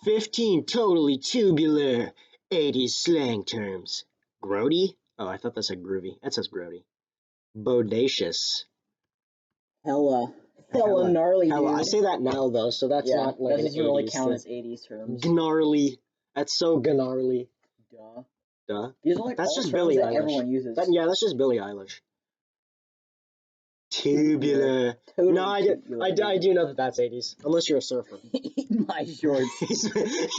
15 totally tubular 80s slang terms. Grody? Oh, I thought that said groovy. That says grody. Bodacious. Hella gnarly, Hella. dude. I say that now, though, so that's not like that doesn't an really 80s count thing. as 80s terms. Gnarly. That's so gnarly. Duh. These are like that's all just terms Billie that Eilish. everyone uses. Yeah, that's just Billie Eilish. Tubular. Totally no, I do know that that's 80s. Unless you're a surfer. Eat my shorts.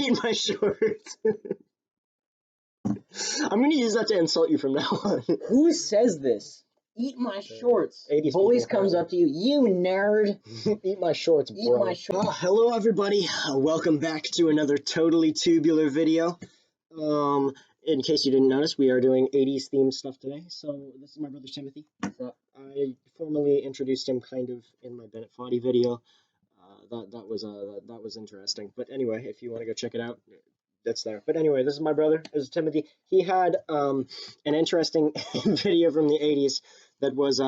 Eat my shorts. I'm gonna use that to insult you from now on. Who says this? Eat my shorts. 80s Bullies comes up to you, you nerd. Eat my shorts, bro. Eat my shorts. Hello, everybody. Welcome back to another totally tubular video. In case you didn't notice, we are doing 80s themed stuff today. So this is my brother Timothy. I formally introduced him kind of in my Bennett Foddy video. That was interesting. But anyway, if you want to go check it out, that's there. But anyway, this is my brother. This is Timothy. He had an interesting video from the 80s that was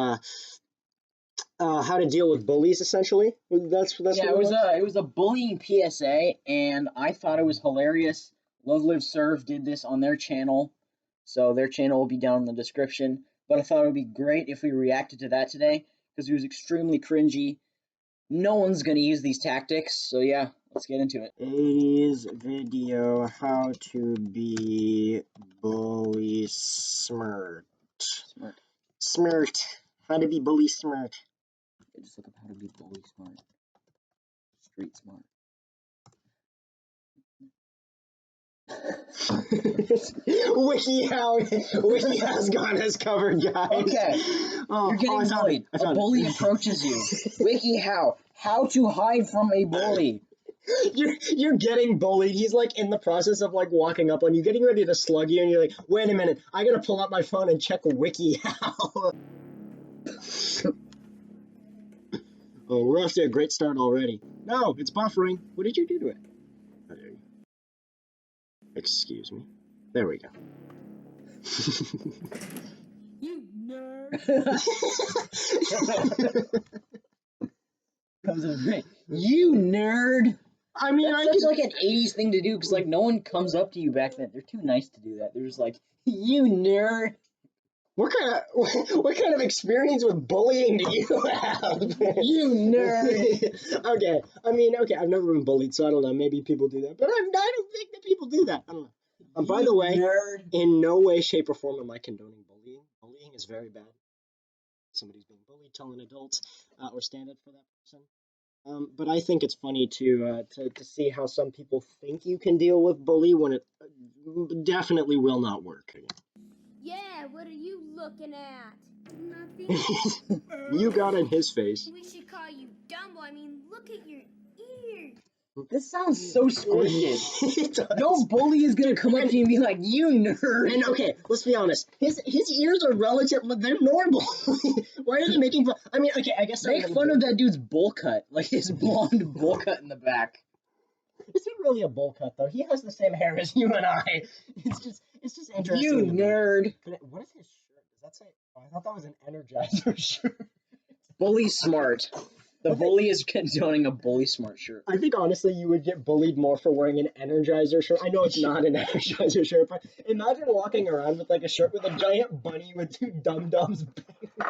how to deal with bullies, essentially. That's yeah, it was a bullying PSA, and I thought it was hilarious. Love Live Serve did this on their channel, so their channel will be down in the description. But I thought it would be great if we reacted to that today, because it was extremely cringy. No one's gonna use these tactics, so yeah, let's get into it. 80s video, how to be bully smart. Smart. How to be bully smart. Yeah, just look up how to be bully smart. Street smart. WikiHow's gone as covered, guys. Okay. You're getting bullied. A bully approaches you. WikiHow. How to hide from a bully. You're getting bullied. He's like in the process of like walking up on you, getting ready to slug you, and you're like, wait a minute, I gotta pull out my phone and check WikiHow. Oh, we're off to a great start already. No, it's buffering. What did you do to it? Oh, there you go. Excuse me. There we go. You nerd. You nerd. I mean, that's like an 80s thing to do, because like no one comes up to you back then. They're too nice to do that. They're just like, you nerd. What kind of experience with bullying do you have? You nerd. Okay, I mean, I've never been bullied, so I don't know. Maybe people do that, but I don't think that people do that. I don't know. By the way, nerd. In no way, shape, or form am I condoning bullying. Bullying is very bad. Somebody's being bullied, tell an adult, or stand up for that person. But I think it's funny to see how some people think you can deal with bully when it definitely will not work. Yeah, what are you looking at? Nothing. You got in his face. We should call you Dumbo. I mean, look at your ears. This sounds so scripted. No bully is gonna come up to you and be like, you nerd. And okay, let's be honest. His ears are relative, they're normal. Why are they making fun? I mean, okay, I guess make fun of that dude's bowl cut, like his blonde bowl cut in the back. Is he really a bowl cut though? He has the same hair as you and I. It's just interesting. You nerd. What is his shirt? Does that say? Oh, I thought that was an Energizer shirt. Bully smart. The bully is condoning a bully smart shirt. I think honestly you would get bullied more for wearing an Energizer shirt. I know it's not an Energizer shirt, but imagine walking around with like a shirt with a giant bunny with two dum-dums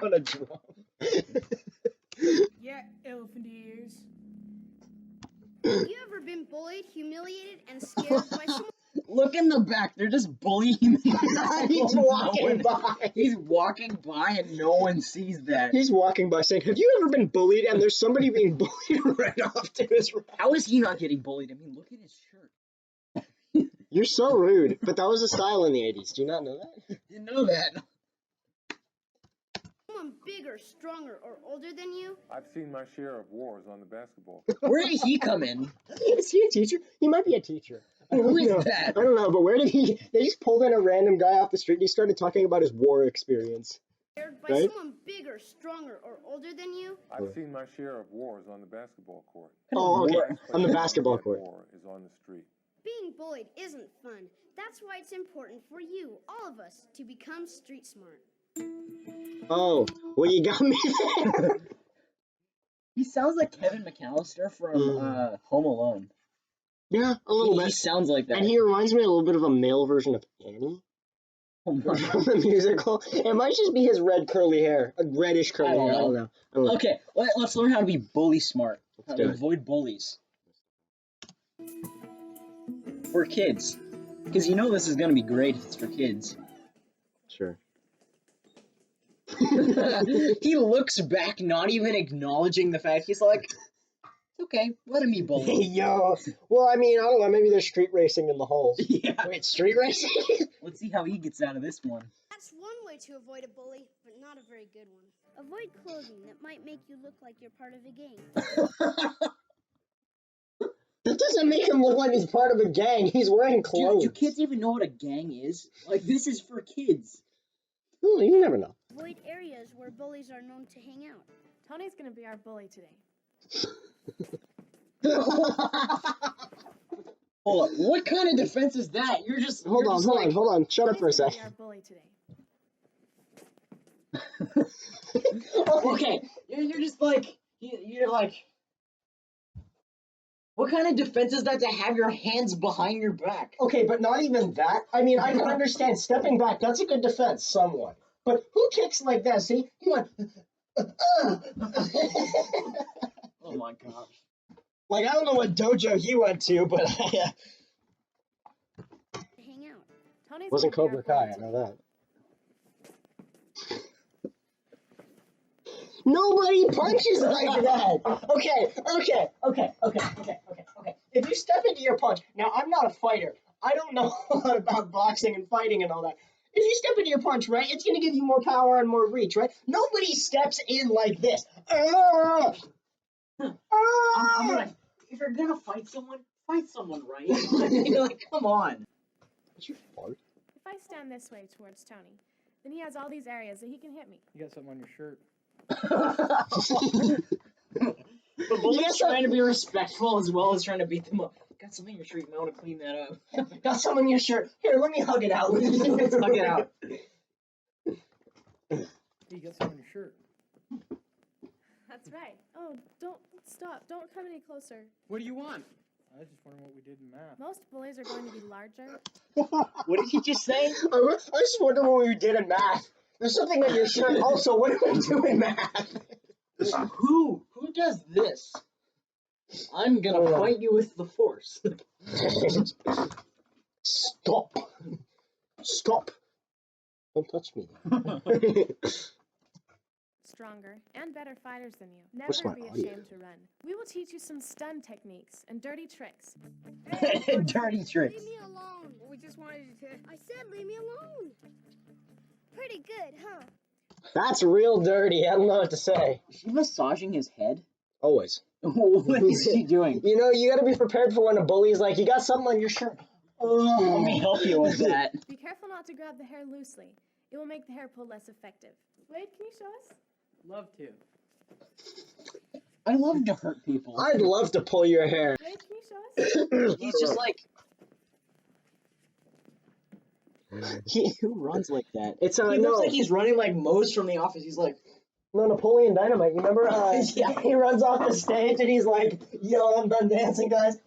on a drum. Yeah, elephant ears. Have you ever been bullied, humiliated, and scared by someone? Look in the back. They're just bullying him. He's walking by. He's walking by and no one sees that. He's walking by saying, have you ever been bullied? And there's somebody being bullied right off to his right. How is he not getting bullied? I mean, look at his shirt. You're so rude. But that was a style in the 80s. Do you not know that? Didn't know that. Someone bigger, stronger, or older than you? I've seen my share of wars on the basketball. Where did he come in? Is he a teacher? He might be a teacher. Who is that? I don't know, but where did he... They just pulled in a random guy off the street and he started talking about his war experience. Scared by someone bigger, stronger, or older than you? I've seen my share of wars on the basketball court. Oh, okay. On the basketball court. War is on the street. Being bullied isn't fun. That's why it's important for you, all of us, to become street smart. Oh, well, you got me there. He sounds like Kevin McAllister from Home Alone. Yeah, a little He bit. sounds like that. And he reminds me a little bit of a male version of Annie Oh my from the musical. It might just be his red curly hair, a reddish curly hair. I don't know. I don't know. Okay, let's learn how to be bully smart. How do to it. avoid bullies. For kids. Because you know this is going to be great if it's for kids. Sure. He looks back, not even acknowledging the fact. He's like, okay, let him be bullied. Yo. Well, I mean, I don't know. Maybe there's street racing in the halls. Yeah. Wait, street racing? Let's see how he gets out of this one. That's one way to avoid a bully, but not a very good one. Avoid clothing that might make you look like you're part of a gang. That doesn't make him look like he's part of a gang. He's wearing clothes. Do kids even know what a gang is? Like, this is for kids. Well, you never know. Avoid areas where bullies are known to hang out. Tony's gonna be our bully today. Hold up, what kind of defense is that? You're just Hold on. Shut up for a Tony's gonna sec. be our bully today. Okay, you're just like, you're like, what kind of defense is that to have your hands behind your back? Okay, but not even that. I mean, I can understand stepping back. That's a good defense, somewhat. But who kicks like that? See? He went, Oh my gosh. Like, I don't know what dojo he went to, but To hang out. Tony's wasn't gonna be Cobra our Kai, bully I today. know that. Nobody punches like that. Okay. If you step into your punch, now I'm not a fighter. I don't know a lot about boxing and fighting and all that. If you step into your punch, right, it's going to give you more power and more reach, right? Nobody steps in like this. I'm gonna, if you're gonna fight someone, right? Like, come on. Did you fart? If I stand this way towards Tony, then he has all these areas that he can hit me. You got something on your shirt. The bully's trying to be respectful as well as trying to beat them up. Got something in your shirt, you might want to clean that up. Got some in your shirt. Here, let me hug it out. Let's hug it out. You got something on your shirt. That's right. Oh, don't stop. Don't come any closer. What do you want? I was just wondering what we did in math. Most bullies are going to be larger. What did he just say? I just wonder what we did in math. There's something on your shirt. Also, what do we do in math? Who does this? I'm gonna fight you with the force. Stop. Don't touch me. Stronger and better fighters than you. Where's Never my be audio? ashamed to run. We will teach you some stun techniques and dirty tricks. Dirty tricks. Leave me alone. We just wanted you to. I said leave me alone. Pretty good, huh? That's real dirty. I don't know what to say. Is she massaging his head? Always. What is she doing? You know, you gotta be prepared for when a bully's like, you got something on your shirt. Let me help you with that. Be careful not to grab the hair loosely. It will make the hair pull less effective. Wade, can you show us? Love to. I love to hurt people. I'd love to pull your hair. Wade, can you show us? He's just like, who runs like that? It's He looks no, like he's running like Mose from The Office. He's like, no Napoleon Dynamite. You remember? Yeah. He runs off the stage and he's like, "Yo, I'm done dancing, guys."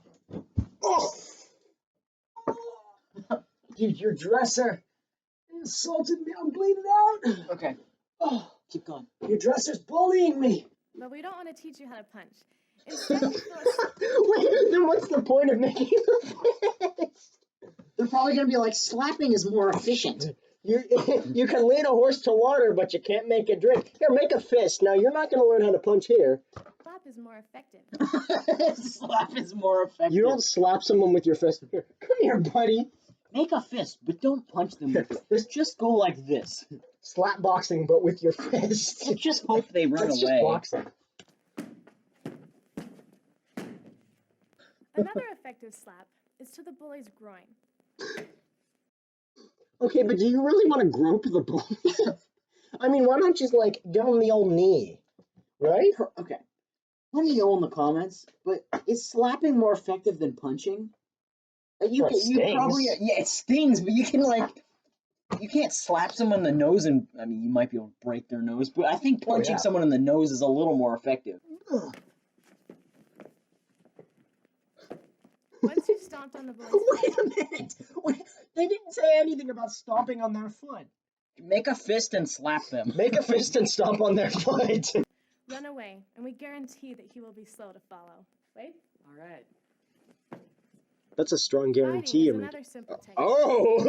Oh, dude, your dresser insulted me. I'm bleeding out. Okay. Oh, keep going. your dresser's bullying me. But we don't want to teach you how to punch. Instead, we fill us. Wait, then what's the point of making the fist? They're probably gonna be like, slapping is more efficient. You can lead a horse to water, but you can't make it drink. Here, make a fist. Now, you're not going to learn how to punch here. Slap is more effective. Slap is more effective. You don't slap someone with your fist. Here, come here, buddy. Make a fist, but don't punch them with it. Just go like this. Slap boxing, but with your fist. Just hope they run That's away. just boxing. Another effective slap is to the bully's groin. Okay, but do you really want to grope the bully? I mean, why not just, like, give him the old knee? Right? Okay. Let me know in the comments, but is slapping more effective than punching? You Well, it stings. probably, yeah, it stings, but you can, like, you can't slap someone in the nose and, I mean, you might be able to break their nose, but I think punching someone in the nose is a little more effective. Once you've stomped on the bully's Wait a minute. Wait, they didn't say anything about stomping on their foot. Make a fist and slap them. Make a fist and stomp on their foot. run away, and we guarantee that he will be slow to follow. Wait. All right. That's a strong Biting guarantee. is another simple technique. Oh!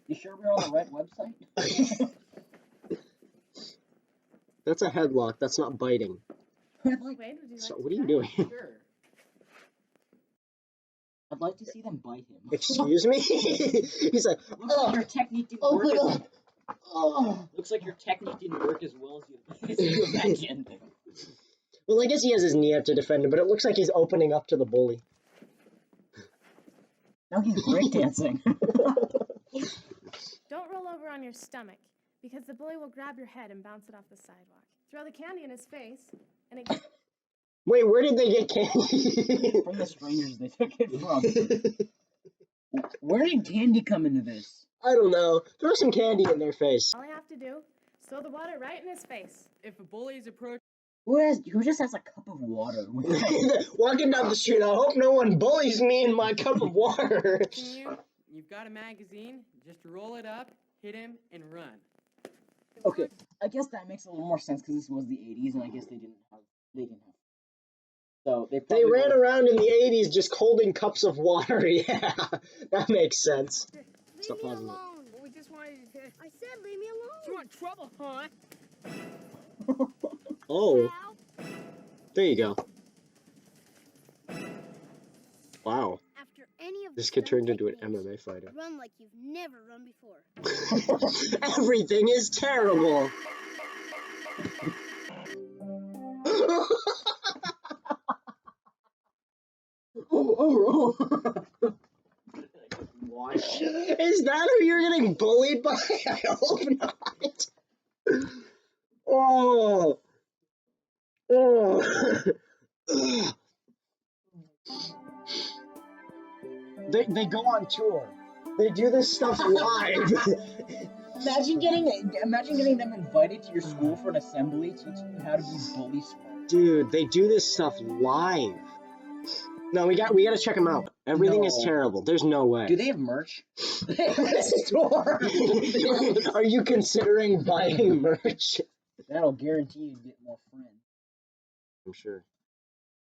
You sure we're on the right website? That's a headlock. That's not biting. Wade, would you like So to what are you try? doing? Sure. I'd like to see them bite him. Excuse me? He's like, Looks like your technique didn't open work. up. Oh. Looks like your technique didn't work as well as you imagined. Well, I guess he has his knee up to defend him, but it looks like he's opening up to the bully. Now he's breakdancing. Don't roll over on your stomach, because the bully will grab your head and bounce it off the sidewalk. Throw the candy in his face, and it Wait, where did they get candy? From the strangers they took it from. Where did candy come into this? I don't know. Throw some candy in their face. all I have to do is throw the water right in his face. If a bully is approaching, Who just has a cup of water? Walking down the street, I hope no one bullies me in my cup of water. you've got a magazine. Just roll it up, hit him, and run. Okay, I guess that makes a little more sense because this was the 80s, and I guess they didn't have. So They probably ran around in the 80s just holding cups of water. Yeah, that makes sense. Leave Stop me pausing it. alone. We just wanted to. I said leave me alone. You want trouble, huh? Oh, Ow. there you go. Wow, After any of this the kid turned stunt into an techniques, MMA fighter. run like you've never run before. Everything is terrible. Oh. Is that who you're getting bullied by? I hope not. Oh. Oh. They go on tour. They do this stuff live. Imagine getting them invited to your school for an assembly teaching you how to be bully smart. Dude, they do this stuff live. No, we gotta check them out. Everything is No. terrible. There's no way. Do they have merch? They have a store. Are you considering buying merch? That'll guarantee you get more friends. I'm sure.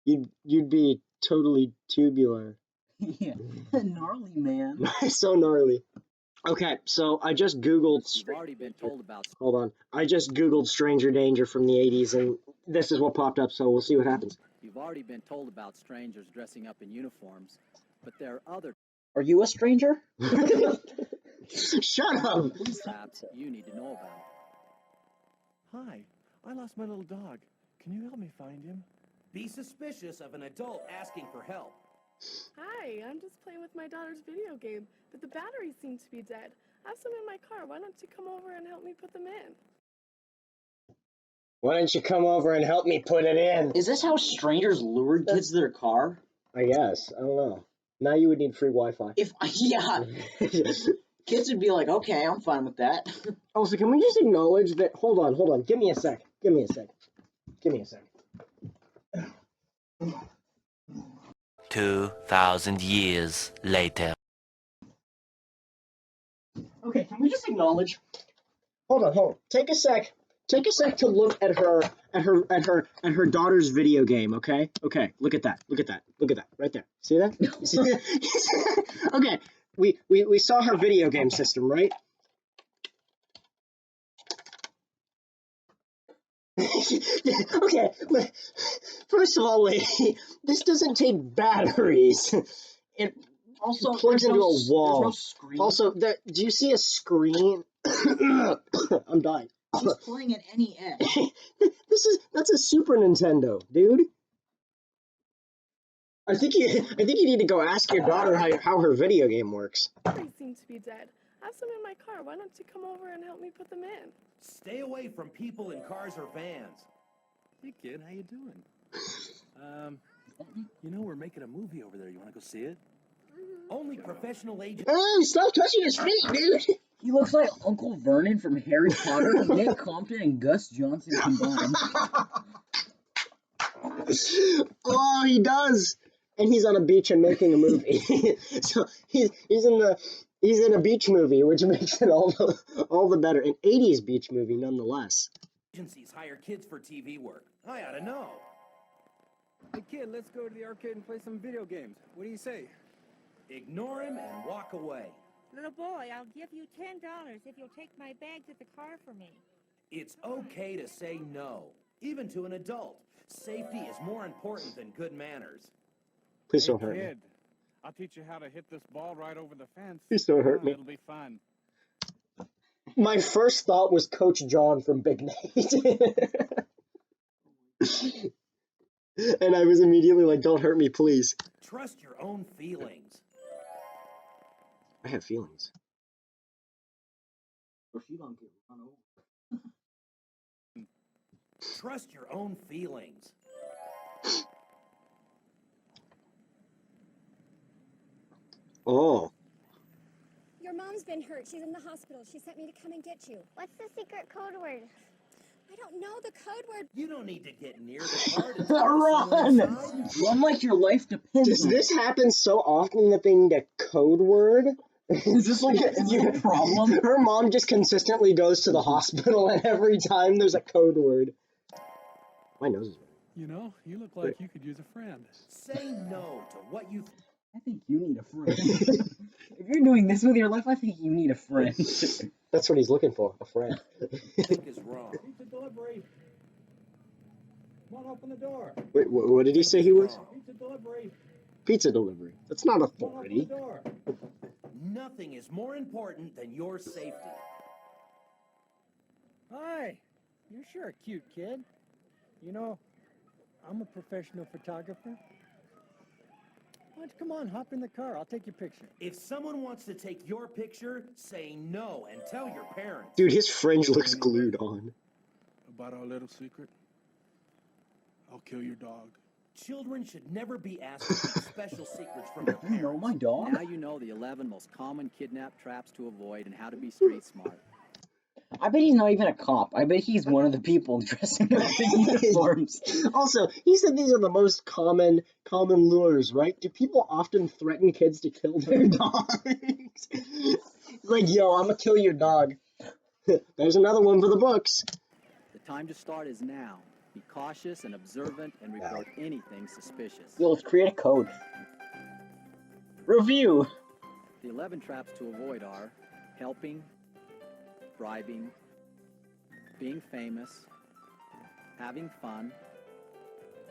You'd be totally tubular. Yeah, gnarly man. So gnarly. Okay, so I just Googled. You've already been told about. Hold on. I just Googled stranger danger from the 80s, and this is what popped up, so we'll see what happens. You've already been told about strangers dressing up in uniforms, but there are other Are you a stranger? Shut up! traps you need to know about. Hi, I lost my little dog. Can you help me find him? Be suspicious of an adult asking for help. Hi, I'm just playing with my daughter's video game, but the batteries seem to be dead. I have some in my car. Why don't you come over and help me put them in? Why don't you come over and help me put it in? Is this how strangers lured kids to their car? I guess. I don't know. Now you would need free Wi-Fi. Yeah, kids would be like, okay, I'm fine with that. Also, can we just acknowledge that? Hold on. Give me a sec. 2,000 years later. Okay, can we just acknowledge? Hold on. Take a sec to look at her daughter's video game. Okay. Look at that. Right there. See that? You see that? Okay. We saw her video game system, right? Okay. First of all, lady, this doesn't take batteries. It Also, plugs into a wall. There's no screen. Also, do you see a screen? I'm dying. She's playing an NES. That's a Super Nintendo, dude. I think you need to go ask your daughter how her video game works. Batteries seem to be dead. I have some in my car. Why don't you come over and help me put them in? Stay away from people in cars or vans. Hey kid, how you doing? We're making a movie over there. You want to go see it? Only professional agents. Oh, stop touching his feet, dude. He looks like Uncle Vernon from Harry Potter, Nick Compton, and Gus Johnson combined. Oh, he does. and he's on a beach and making a movie. So he's in a beach movie, which makes it all the better. An 80s beach movie, nonetheless. Agencies hire kids for TV work. I ought to know. Hey kid, let's go to the arcade and play some video games. What do you say? Ignore him and walk away. Little boy, I'll give you $10 if you'll take my bags at the car for me. It's okay to say no, even to an adult. Safety is more important than good manners. Please don't hurt me. Kid, I'll teach you how to hit this ball right over the fence. Please don't hurt me. It'll be fun. My first thought was Coach John from Big Nate. And I was immediately like, don't hurt me, please. Trust your own feelings. I have feelings. Or she gonna get run over. Trust your own feelings. Oh. Your mom's been hurt. She's in the hospital. She sent me to come and get you. What's the secret code word? I don't know the code word. You don't need to get near the car to Run! Run like your life depends Does on it. this happen so often that they need a code word? Is this like a problem? Her mom just consistently goes to the hospital, and every time there's a code word. My nose is running. You know, you look like you could use a friend. Say no to what you I think you need a friend. If you're doing this with your life, I think you need a friend. That's what he's looking for, a friend. think is wrong. Pizza delivery. Come on, open the door. Wait, what did he say he was? Pizza delivery. Pizza delivery. That's not Come on, open the authority. door. Nothing is more important than your safety. Hi. You're sure a cute kid. You know, I'm a professional photographer. Why don't you come on, hop in the car. I'll take your picture. If someone wants to take your picture, say no and tell your parents. Dude, his fringe looks glued on. About our little secret? I'll kill your dog. Children should never be asked to keep special secrets from their You know parents. my dog? Now you know the 11 most common kidnap traps to avoid and how to be street smart. I bet he's not even a cop. I bet he's one of the people dressing up in uniforms. Also, he said these are the most common lures, right? Do people often threaten kids to kill their dogs? Like, yo, I'm gonna kill your dog. There's another one for the books. The time to start is now. Be cautious and observant and report anything suspicious. Yo, let's create a code. Review. The 11 traps to avoid are helping, bribing, being famous, having fun,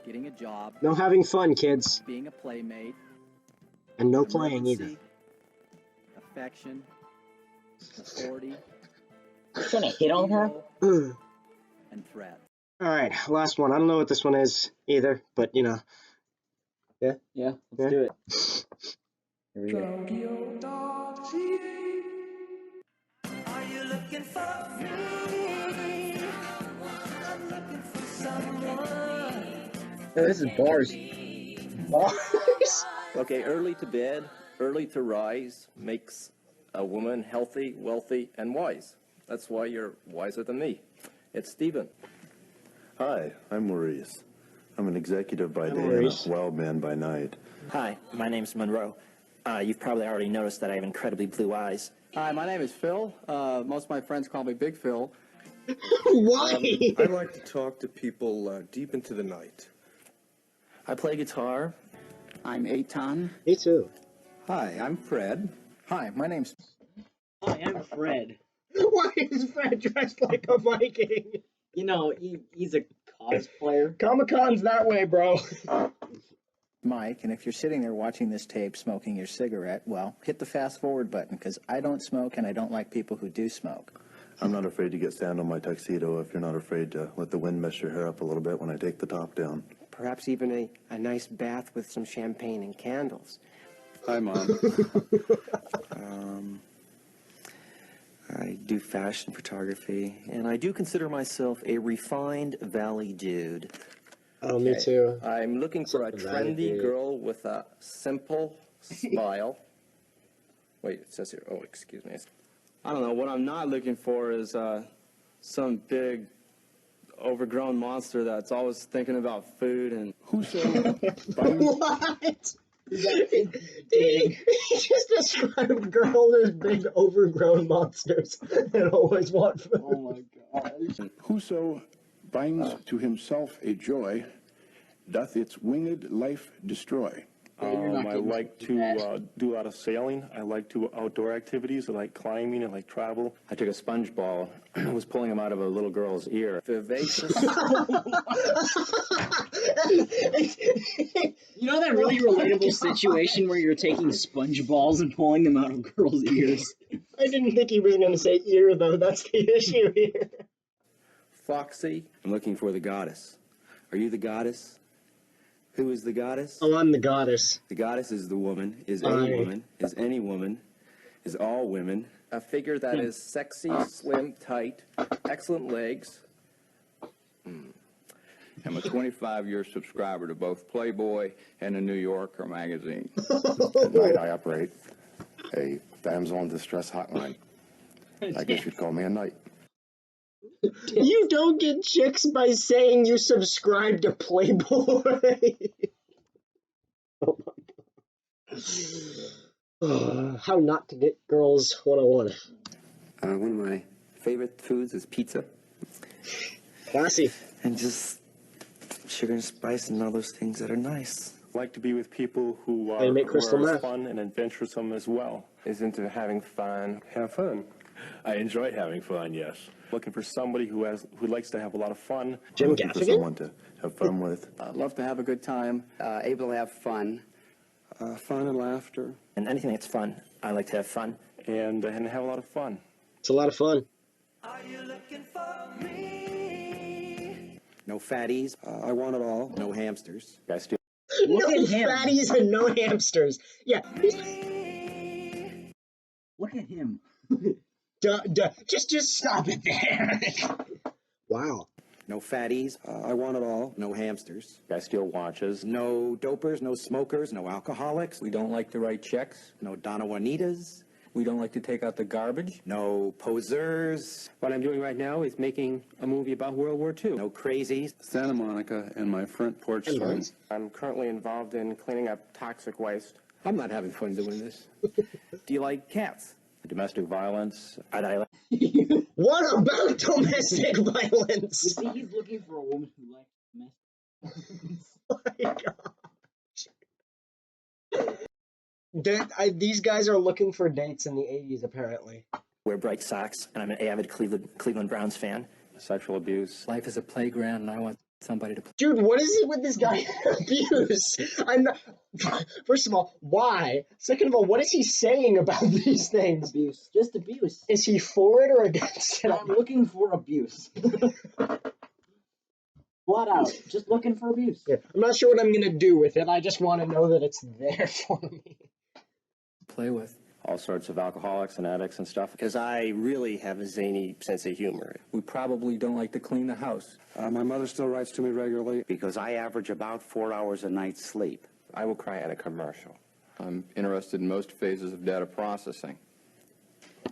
getting a job, No having fun, kids. being a playmate, And no playing either. emergency, affection, authority, Trying to hit on her? ego, and threat. Alright, last one. I don't know what this one is either, but you know. Yeah, let's Yeah. do it. Here we go. Oh, this is bars. Bars? Okay, early to bed, early to rise makes a woman healthy, wealthy, and wise. That's why you're wiser than me. It's Stephen. Hi, I'm Maurice. I'm an executive by day and a Maurice. wild man by night. Hi, my name's Monroe. You've probably already noticed that I have incredibly blue eyes. Hi, my name is Phil. Most of my friends call me Big Phil. Why? I like to talk to people deep into the night. I play guitar. I'm Eitan. Me too. Hi, I'm Fred. Hi, my name's... Hi, I'm Fred. Why is Fred dressed like a Viking? You know, he's a cosplayer. Comic-Con's that way, bro. Mike, and if you're sitting there watching this tape smoking your cigarette, well, hit the fast forward button, because I don't smoke and I don't like people who do smoke. I'm not afraid to get sand on my tuxedo if you're not afraid to let the wind mess your hair up a little bit when I take the top down. Perhaps even a nice bath with some champagne and candles. Hi, Mom. I do fashion photography, and I do consider myself a refined valley dude. Oh, me too. I'm looking for a trendy girl with a simple smile. Wait, it says here. Oh, excuse me. I don't know, what I'm not looking for is some big, overgrown monster that's always thinking about food and Whoso What? He just described girls as big overgrown monsters that always want food. Oh my god. Whoso binds to himself a joy, doth its winged life destroy. You're not I getting like to to that. do a lot of sailing. I like to outdoor activities. I like climbing. I like travel. I took a sponge ball, was pulling him out of a little girl's ear. Vivacious. You know that really relatable situation where you're taking sponge balls and pulling them out of girls' ears? I didn't think he was going to say ear, though. That's the issue here. Foxy. I'm looking for the goddess. Are you the goddess? Who is the goddess? Oh, I'm the goddess. The goddess is the woman, is I- a woman, is any woman, is all women. A figure that is sexy, slim, tight, excellent legs. I'm a 25-year subscriber to both Playboy and the New Yorker magazine. At night, I operate a damsel in distress hotline. I guess you'd call me a knight. You don't get chicks by saying you subscribe to Playboy. Oh my god. How not to get girls 101. One of my favorite foods is pizza. Classy. And just sugar and spice and all those things that are nice. I like to be with people who They are, make crystal meth. fun and adventuresome as well. Is into having fun. Have fun. I enjoy having fun, yes. Looking for somebody who likes to have a lot of fun. Jim Looking for Gaffigan? someone to have fun with. love to have a good time. Able to have fun. Fun and laughter. And anything that's fun, I like to have fun. And have a lot of fun. It's a lot of fun. No fatties. I want it all. No hamsters. Guys, do Look No at him. fatties and no hamsters. Yeah. Look at him. Duh. Just stop it there. Wow. No fatties. I want it all. No hamsters. guys steal watches. No dopers, no smokers, no alcoholics. We don't like to write checks. No Donna Juanitas. We don't like to take out the garbage. No posers. What I'm doing right now is making a movie about World War II. No crazies. Santa Monica and my front porch swing. I'm currently involved in cleaning up toxic waste. I'm not having fun doing this. Do you like cats? Domestic violence. What about domestic violence? You see, he's looking for a woman who likes mess. Oh my gosh. These guys are looking for dates in the 80s, apparently. Wear bright socks, and I'm an avid Cleveland Browns fan. Sexual abuse. Life is a playground, and I want somebody to play. Dude, what is it with this guy? Abuse. I'm not. First of all, why? Second of all, what is he saying about these things? Abuse. Just abuse. Is he for it or against it? I'm looking for abuse. Flat out. Just looking for abuse. Yeah, I'm not sure what I'm gonna do with it. I just want to know that it's there for me. Play with. All sorts of alcoholics and addicts and stuff. Because I really have a zany sense of humor. We probably don't like to clean the house. My mother still writes to me regularly. Because I average about 4 hours a night sleep. I will cry at a commercial. I'm interested in most phases of data processing.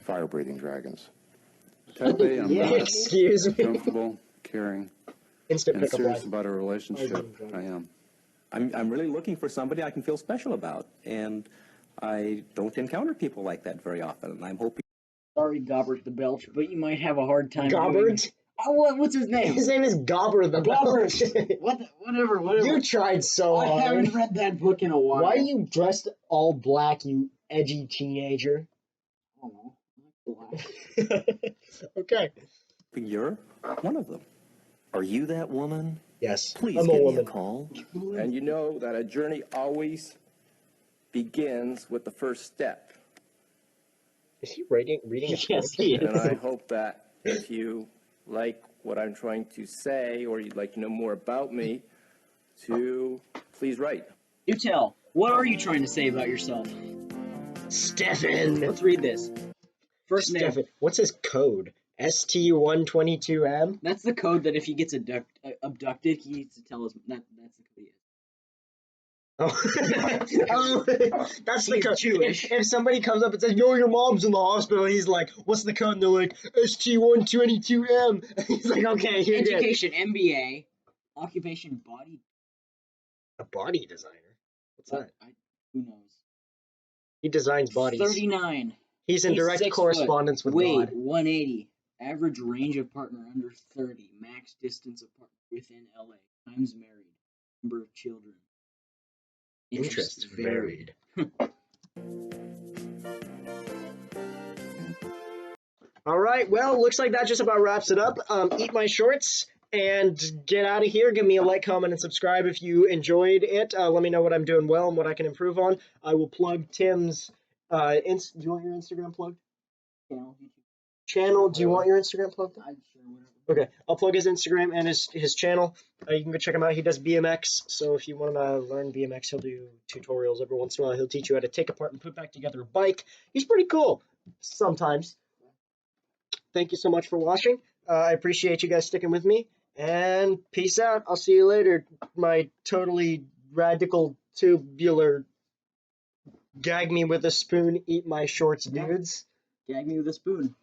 Fire-breathing dragons. Type A, I'm not Excuse me. comfortable, caring, Instant and pickup serious line. about a relationship. I am. I'm really looking for somebody I can feel special about, and I don't encounter people like that very often, and I'm hoping... Sorry, Gobbert the Belch, but you might have a hard time doing Gobbert? it. Oh, what's his name? His name is Gobber the Belch. Whatever. You tried so I hard. haven't read that book in a while. Why are you dressed all black, you edgy teenager? I don't know. Okay. You're one of them. Are you that woman? Yes. Please I'm a give me woman. a call. And you know that a journey always begins with the first step. Is he reading a Yes, script? he is. And I hope that if you like what I'm trying to say or you'd like to know more about me, to please write. You tell. What are you trying to say about yourself? Stefan. Let's read this. First name. Stefan. What's his code? ST122M? That's the code that if he gets abducted, he needs to tell us. That's the code. Oh, that's the He's code. Jewish. If somebody comes up and says, "Yo, your mom's in the hospital," he's like, "What's the code?" And they're like, "ST122M." He's like, "Okay, you're good." Education, MBA, occupation, body. A body designer. What's that? Who knows? He designs bodies. 39. He's in direct 6 correspondence foot. with Weight, God. 180. Average range of partner under 30. Max distance of partner within LA. Times married. Number of children. Interests varied. All right, well, looks like that just about wraps it up. Eat my shorts and get out of here. Give me a like, comment, and subscribe if you enjoyed it. Let me know what I'm doing well and what I can improve on. I will plug Tim's. Do you want your Instagram plugged? Channel. Do you want your Instagram plugged? Okay, I'll plug his Instagram and his channel. You can go check him out. He does BMX, so if you want to learn BMX, he'll do tutorials every once in a while. He'll teach you how to take apart and put back together a bike. He's pretty cool sometimes. Thank you so much for watching. I appreciate you guys sticking with me, and peace out. I'll see you later, my totally radical tubular gag me with a spoon, eat my shorts dudes. Gag me with a spoon.